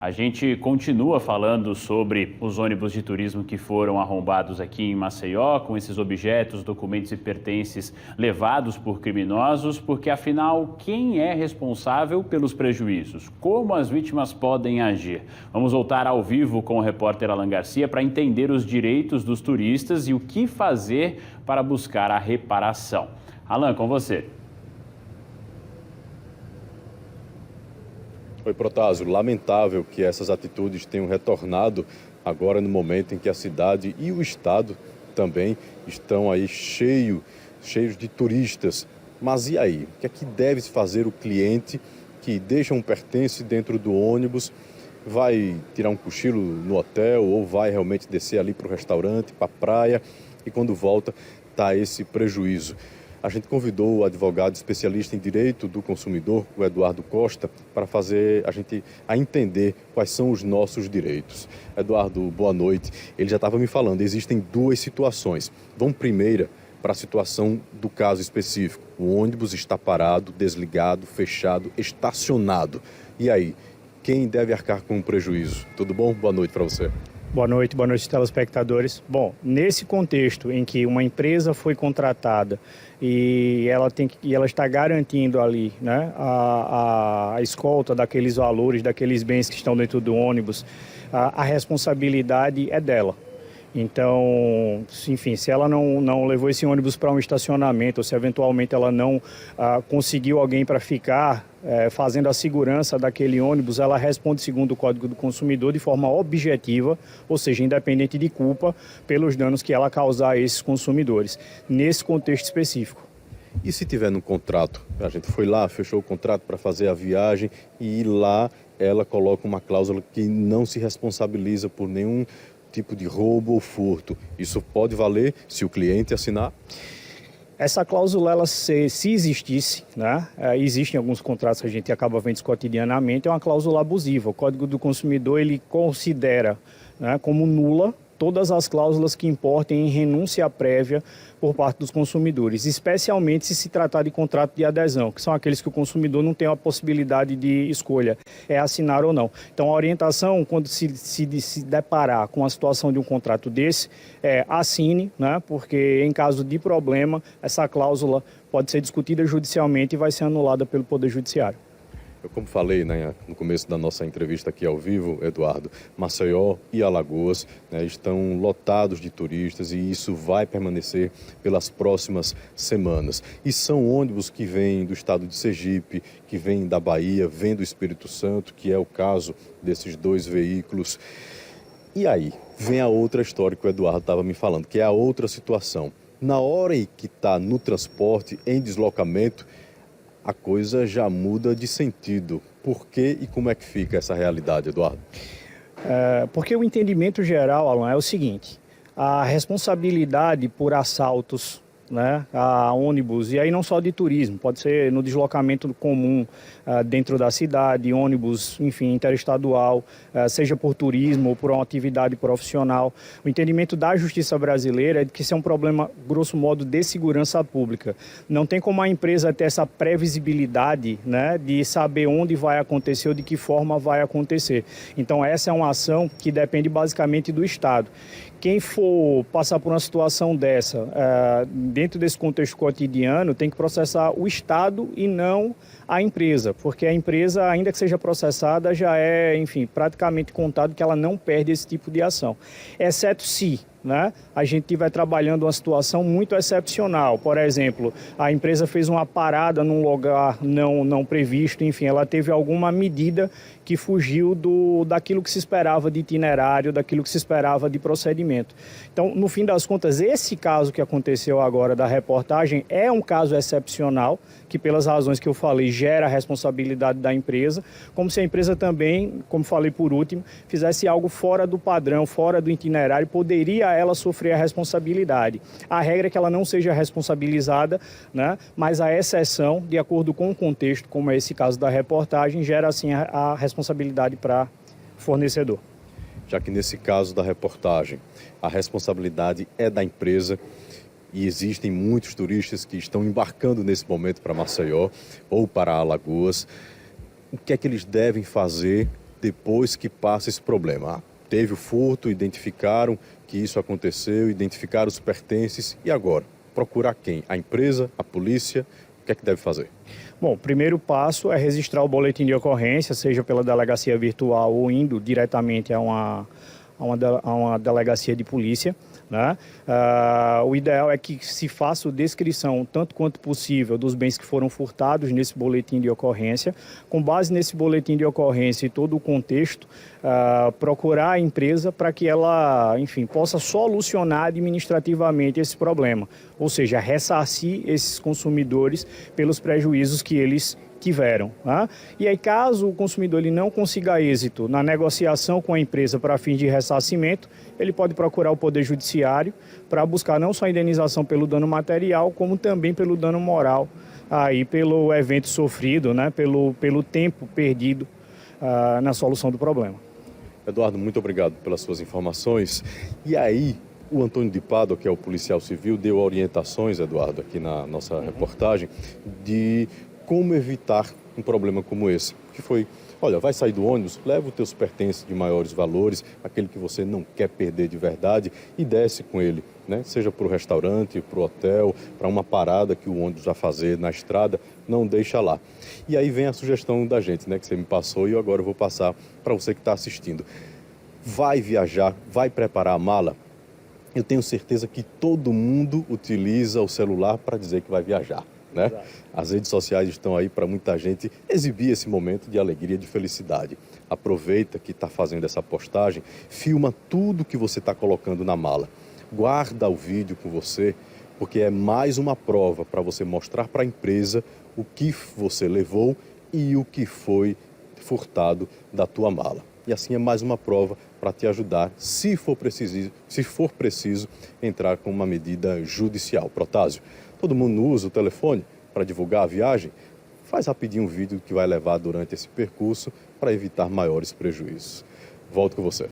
A gente continua falando sobre os ônibus de turismo que foram arrombados aqui em Maceió, com esses objetos, documentos e pertences levados por criminosos, porque afinal, quem é responsável pelos prejuízos? Como as vítimas podem agir? Vamos voltar ao vivo com o repórter Alan Garcia para entender os direitos dos turistas e o que fazer para buscar a reparação. Alan, com você. Oi, Protásio. Lamentável que essas atitudes tenham retornado agora no momento em que a cidade e o estado também estão aí cheios de turistas. Mas e aí? O que é que deve fazer o cliente que deixa um pertence dentro do ônibus, vai tirar um cochilo no hotel ou vai realmente descer ali para o restaurante, para a praia e quando volta está esse prejuízo? A gente convidou o advogado especialista em direito do consumidor, o Eduardo Costa, para fazer a gente entender quais são os nossos direitos. Eduardo, boa noite. Ele já estava me falando, existem duas situações. Vamos primeiro para a situação do caso específico. O ônibus está parado, desligado, fechado, estacionado. E aí, quem deve arcar com o prejuízo? Tudo bom? Boa noite para você. Boa noite, telespectadores. Bom, nesse contexto em que uma empresa foi contratada e ela está garantindo ali, né, a escolta daqueles valores, daqueles bens que estão dentro do ônibus, a responsabilidade é dela. Então, enfim, se ela não levou esse ônibus para um estacionamento, ou se eventualmente ela não conseguiu alguém para ficar fazendo a segurança daquele ônibus, ela responde segundo o Código do Consumidor de forma objetiva, ou seja, independente de culpa, pelos danos que ela causar a esses consumidores, nesse contexto específico. E se tiver no contrato? A gente foi lá, fechou o contrato para fazer a viagem e lá ela coloca uma cláusula que não se responsabiliza por nenhum tipo de roubo ou furto. Isso pode valer se o cliente assinar? Essa cláusula, ela se existisse, né? Existem alguns contratos que a gente acaba vendo isso cotidianamente, é uma cláusula abusiva. O Código do Consumidor, ele considera, né, como nula todas as cláusulas que importem em renúncia prévia por parte dos consumidores, especialmente se tratar de contrato de adesão, que são aqueles que o consumidor não tem a possibilidade de escolha, é assinar ou não. Então, a orientação, quando se deparar com a situação de um contrato desse, assine, né, porque em caso de problema, essa cláusula pode ser discutida judicialmente e vai ser anulada pelo Poder Judiciário. Eu, como falei, né, no começo da nossa entrevista aqui ao vivo, Eduardo, Maceió e Alagoas, né, estão lotados de turistas e isso vai permanecer pelas próximas semanas. E são ônibus que vêm do estado de Sergipe, que vêm da Bahia, vêm do Espírito Santo, que é o caso desses dois veículos. E aí, vem a outra história que o Eduardo estava me falando, que é a outra situação. Na hora em que está no transporte, em deslocamento, a coisa já muda de sentido. Por que e como é que fica essa realidade, Eduardo? Porque o entendimento geral, Alan, é o seguinte: a responsabilidade por assaltos, né, a ônibus, e aí não só de turismo, pode ser no deslocamento comum dentro da cidade, ônibus, enfim, interestadual, seja por turismo ou por uma atividade profissional. O entendimento da justiça brasileira é de que isso é um problema, grosso modo, de segurança pública. Não tem como a empresa ter essa previsibilidade, né, de saber onde vai acontecer ou de que forma vai acontecer. Então, essa é uma ação que depende basicamente do Estado. Quem for passar por uma situação dessa, dentro desse contexto cotidiano, tem que processar o Estado e não a empresa, porque a empresa, ainda que seja processada, já é, enfim, praticamente contado que ela não perde esse tipo de ação, exceto se, né, a gente estiver trabalhando uma situação muito excepcional. Por exemplo, a empresa fez uma parada num lugar não previsto, enfim, ela teve alguma medida que fugiu daquilo que se esperava de itinerário, daquilo que se esperava de procedimento. Então, no fim das contas, esse caso que aconteceu agora da reportagem é um caso excepcional, que pelas razões que eu falei, gera a responsabilidade da empresa, como se a empresa também, como falei por último, fizesse algo fora do padrão, fora do itinerário, poderia ela sofrer a responsabilidade. A regra é que ela não seja responsabilizada, né, mas a exceção, de acordo com o contexto, como é esse caso da reportagem, gera assim a responsabilidade para fornecedor. Já que nesse caso da reportagem, a responsabilidade é da empresa e existem muitos turistas que estão embarcando nesse momento para Maceió ou para Alagoas, o que é que eles devem fazer depois que passa esse problema? Ah, teve o furto, identificaram que isso aconteceu, identificaram os pertences e agora? Procurar quem? A empresa, a polícia? O que é que deve fazer? Bom, o primeiro passo é registrar o boletim de ocorrência, seja pela delegacia virtual ou indo diretamente a uma delegacia de polícia, né? O ideal é que se faça a descrição, tanto quanto possível, dos bens que foram furtados nesse boletim de ocorrência. Com base nesse boletim de ocorrência e todo o contexto, procurar a empresa para que ela, enfim, possa solucionar administrativamente esse problema, ou seja, ressarcir esses consumidores pelos prejuízos que eles tiveram. Né? E aí, caso o consumidor ele não consiga êxito na negociação com a empresa para fins de ressarcimento, ele pode procurar o Poder Judiciário para buscar não só a indenização pelo dano material, como também pelo dano moral, aí pelo evento sofrido, né? pelo tempo perdido na solução do problema. Eduardo, muito obrigado pelas suas informações. E aí, o Antônio de Pádua, que é o policial civil, deu orientações, Eduardo, aqui na nossa reportagem, de como evitar um problema como esse, que foi, olha, vai sair do ônibus, leva os teus pertences de maiores valores, aquele que você não quer perder de verdade, e desce com ele, né? Seja para o restaurante, para o hotel, para uma parada que o ônibus vai fazer na estrada, não deixa lá. E aí vem a sugestão da gente, né, que você me passou e eu agora vou passar para você que está assistindo. Vai viajar, vai preparar a mala. Eu tenho certeza que todo mundo utiliza o celular para dizer que vai viajar. Né? As redes sociais estão aí para muita gente exibir esse momento de alegria, de felicidade. Aproveita que está fazendo essa postagem, filma tudo que você está colocando na mala. Guarda o vídeo com você, porque é mais uma prova para você mostrar para a empresa o que você levou e o que foi furtado da tua mala. E assim é mais uma prova para te ajudar, se for preciso, entrar com uma medida judicial. Protásio, todo mundo usa o telefone para divulgar a viagem? Faz rapidinho um vídeo que vai levar durante esse percurso para evitar maiores prejuízos. Volto com você.